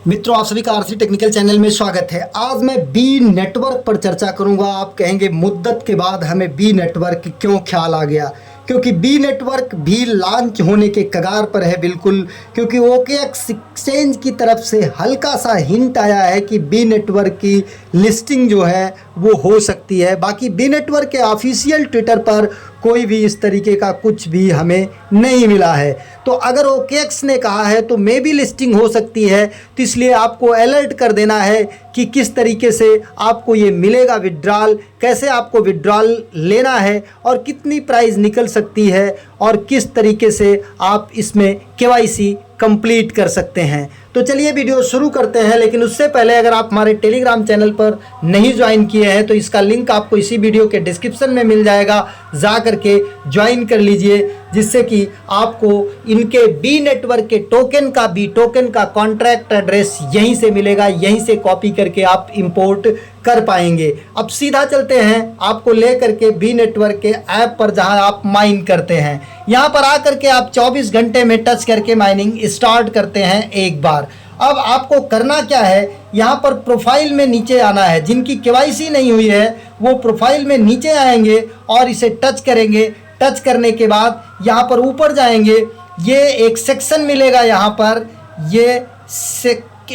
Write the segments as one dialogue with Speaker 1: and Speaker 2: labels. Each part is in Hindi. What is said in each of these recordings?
Speaker 1: मित्रों, आप सभी का आरसी टेक्निकल चैनल में स्वागत है। आज मैं बी नेटवर्क पर चर्चा करूंगा। आप कहेंगे मुद्दत के बाद हमें बी नेटवर्क क्यों ख्याल आ गया, क्योंकि बी नेटवर्क भी लॉन्च होने के कगार पर है बिल्कुल। क्योंकि OKX एक्सचेंज की तरफ से हल्का सा हिंट आया है कि बी नेटवर्क की लिस्टिंग जो है वो हो सकती है। बाकी बी नेटवर्क के ऑफिशियल ट्विटर पर कोई भी इस तरीके का कुछ भी हमें नहीं मिला है। तो अगर OKX ने कहा है तो मे भी लिस्टिंग हो सकती है, तो इसलिए आपको अलर्ट कर देना है कि किस तरीके से आपको ये मिलेगा विड्रॉल, कैसे आपको विड्रॉल लेना है और कितनी प्राइस निकल सकती है और किस तरीके से आप इसमें KYC कंप्लीट कर सकते हैं। तो चलिए वीडियो शुरू करते हैं। लेकिन उससे पहले अगर आप हमारे टेलीग्राम चैनल पर नहीं ज्वाइन किए हैं तो इसका लिंक आपको इसी वीडियो के डिस्क्रिप्शन में मिल जाएगा, जा करके ज्वाइन कर लीजिए, जिससे कि आपको इनके बी नेटवर्क के टोकन का कॉन्ट्रैक्ट एड्रेस यहीं से मिलेगा, यहीं से कॉपी करके आप इंपोर्ट कर पाएंगे। अब सीधा चलते हैं आपको ले करके बी नेटवर्क के ऐप पर, जहां आप माइन करते हैं। यहां पर आकर के आप 24 घंटे में टच करके माइनिंग स्टार्ट करते हैं एक बार। अब आपको करना क्या है, यहाँ पर प्रोफाइल में नीचे आना है। जिनकी KYC नहीं हुई है वो प्रोफाइल में नीचे आएंगे और इसे टच करेंगे। टच करने के बाद यहाँ पर ऊपर जाएंगे, ये एक सेक्शन मिलेगा। यहाँ पर ये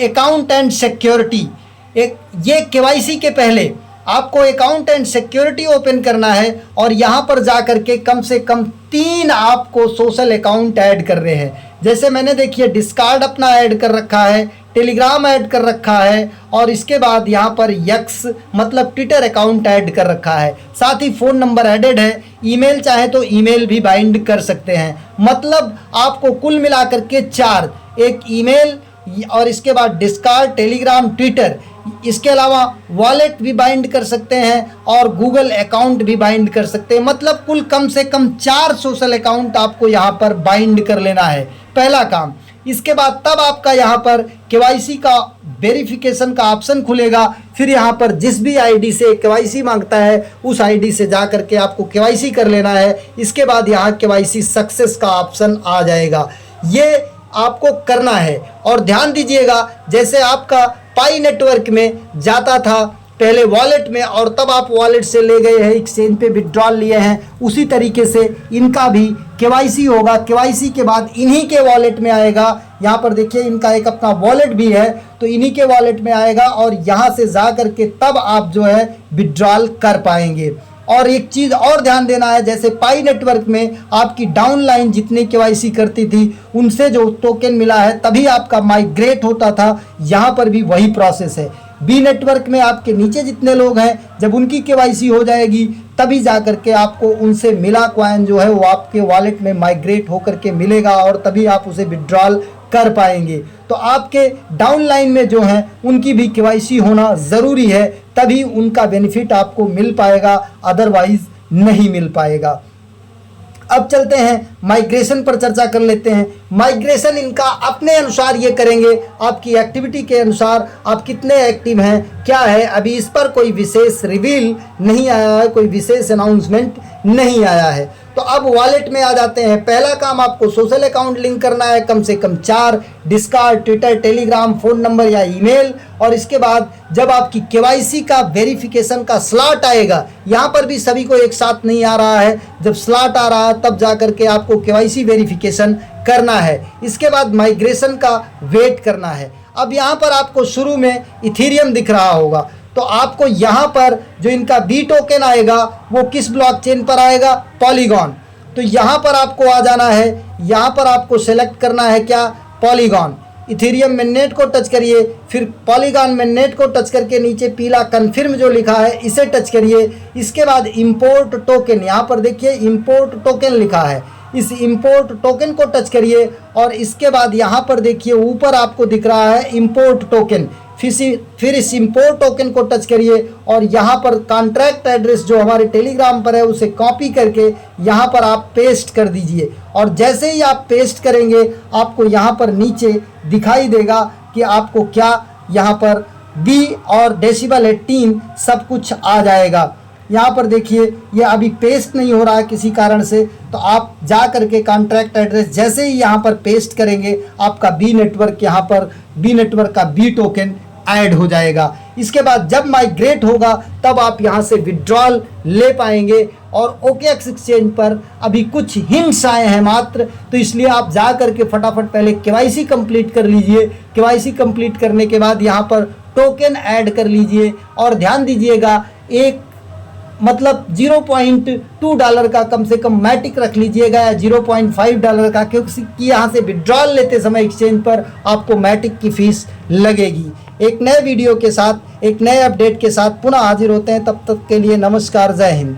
Speaker 1: अकाउंट एंड सिक्योरिटी, ये KYC के पहले आपको अकाउंट एंड सिक्योरिटी ओपन करना है और यहाँ पर जा कर के कम से कम 3 आपको सोशल अकाउंट ऐड कर रहे हैं। जैसे मैंने देखिए डिस्कॉर्ड अपना ऐड कर रखा है, टेलीग्राम ऐड कर रखा है और इसके बाद यहाँ पर यक्स मतलब ट्विटर अकाउंट ऐड कर रखा है। साथ ही फ़ोन नंबर एडेड है, ईमेल चाहे तो ईमेल भी बाइंड कर सकते हैं। मतलब आपको कुल मिलाकर के 4, एक ईमेल और इसके बाद डिस्कॉर्ड, टेलीग्राम, ट्विटर, इसके अलावा वॉलेट भी बाइंड कर सकते हैं और गूगल अकाउंट भी बाइंड कर सकते हैं। मतलब कुल कम से कम 4 सोशल अकाउंट आपको यहाँ पर बाइंड कर लेना है, पहला काम। इसके बाद तब आपका यहाँ पर KYC का वेरिफिकेशन का ऑप्शन खुलेगा। फिर यहाँ पर जिस भी ID से KYC मांगता है उस ID से जा करके आपको KYC कर लेना है। इसके बाद यहाँ KYC सक्सेस का ऑप्शन आ जाएगा। ये आपको करना है और ध्यान दीजिएगा, जैसे आपका पाई नेटवर्क में जाता था पहले वॉलेट में और तब आप वॉलेट से ले गए हैं, एक्सचेंज पे विड्रॉल लिए हैं, उसी तरीके से इनका भी KYC होगा। KYC के बाद इन्हीं के वॉलेट में आएगा। यहाँ पर देखिए इनका एक अपना वॉलेट भी है, तो इन्हीं के वॉलेट में आएगा और यहाँ से जा करके तब आप जो है विड्रॉल कर पाएंगे। और एक चीज़ और ध्यान देना है, जैसे पाई नेटवर्क में आपकी डाउनलाइन जितनी KYC करती थी उनसे जो टोकन मिला है तभी आपका माइग्रेट होता था, यहाँ पर भी वही प्रोसेस है। बी नेटवर्क में आपके नीचे जितने लोग हैं जब उनकी KYC हो जाएगी तभी जा करके आपको उनसे मिला कॉइन जो है वो आपके वॉलेट में माइग्रेट होकर के मिलेगा और तभी आप उसे विड्रॉल कर पाएंगे। तो आपके डाउनलाइन में जो हैं उनकी भी KYC होना ज़रूरी है, तभी उनका बेनिफिट आपको मिल पाएगा, अदरवाइज नहीं मिल पाएगा। अब चलते हैं माइग्रेशन पर चर्चा कर लेते हैं। माइग्रेशन इनका अपने अनुसार ये करेंगे, आपकी एक्टिविटी के अनुसार आप कितने एक्टिव हैं क्या है। अभी इस पर कोई विशेष रिवील नहीं आया है, कोई विशेष अनाउंसमेंट नहीं आया है। तो अब वॉलेट में आ जाते हैं। पहला काम आपको सोशल अकाउंट लिंक करना है, कम से कम 4, Discord, Twitter, Telegram, phone number या ईमेल। और इसके बाद जब आपकी KYC का वेरिफिकेशन का स्लॉट आएगा, यहाँ पर भी सभी को एक साथ नहीं आ रहा है, जब स्लॉट आ रहा है तब जा करके आपको KYC वेरिफिकेशन करना है। इसके बाद माइग्रेशन का वेट करना है। अब यहाँ पर आपको शुरू में इथेरियम दिख रहा होगा, तो आपको यहाँ पर जो इनका बी टोकन आएगा वो किस ब्लॉकचेन पर आएगा, पॉलीगॉन। तो यहाँ पर आपको आ जाना है, यहाँ पर आपको सेलेक्ट करना है क्या, पॉलीगॉन। इथेरियम मेननेट को टच करिए, फिर पॉलीगॉन मेननेट को टच करके नीचे पीला कन्फर्म जो लिखा है इसे टच करिए। इसके बाद इंपोर्ट टोकन, यहाँ पर देखिए इंपोर्ट टोकन लिखा है, इस इंपोर्ट टोकन को टच करिए और इसके बाद यहाँ पर देखिए ऊपर आपको दिख रहा है इंपोर्ट टोकन। फिर इस इंपोर्ट टोकन को टच करिए और यहाँ पर कॉन्ट्रैक्ट एड्रेस जो हमारे टेलीग्राम पर है उसे कॉपी करके यहाँ पर आप पेस्ट कर दीजिए। और जैसे ही आप पेस्ट करेंगे आपको यहाँ पर नीचे दिखाई देगा कि आपको क्या यहाँ पर बी और डेसिबल 18 सब कुछ आ जाएगा। यहाँ पर देखिए ये अभी पेस्ट नहीं हो रहा है किसी कारण से, तो आप जा करके कॉन्ट्रैक्ट एड्रेस जैसे ही यहाँ पर पेस्ट करेंगे आपका बी नेटवर्क यहाँ पर बी नेटवर्क का बी टोकन ऐड हो जाएगा। इसके बाद जब माइग्रेट होगा तब आप यहाँ से विड्रॉल ले पाएंगे। और OKX एक्सचेंज पर अभी कुछ हिंट्स आए हैं मात्र, तो इसलिए आप जा करके फटाफट पहले KYC कंप्लीट कर लीजिए। KYC कंप्लीट करने के बाद यहाँ पर टोकन ऐड कर लीजिए और ध्यान दीजिएगा एक मतलब $0.2 का कम से कम मैटिक रख लीजिएगा या $0.5 का, क्योंकि यहाँ से विड्रॉल लेते समय एक्सचेंज पर आपको मैटिक की फीस लगेगी। एक नए वीडियो के साथ एक नए अपडेट के साथ पुनः हाजिर होते हैं, तब तक के लिए नमस्कार, जय हिंद।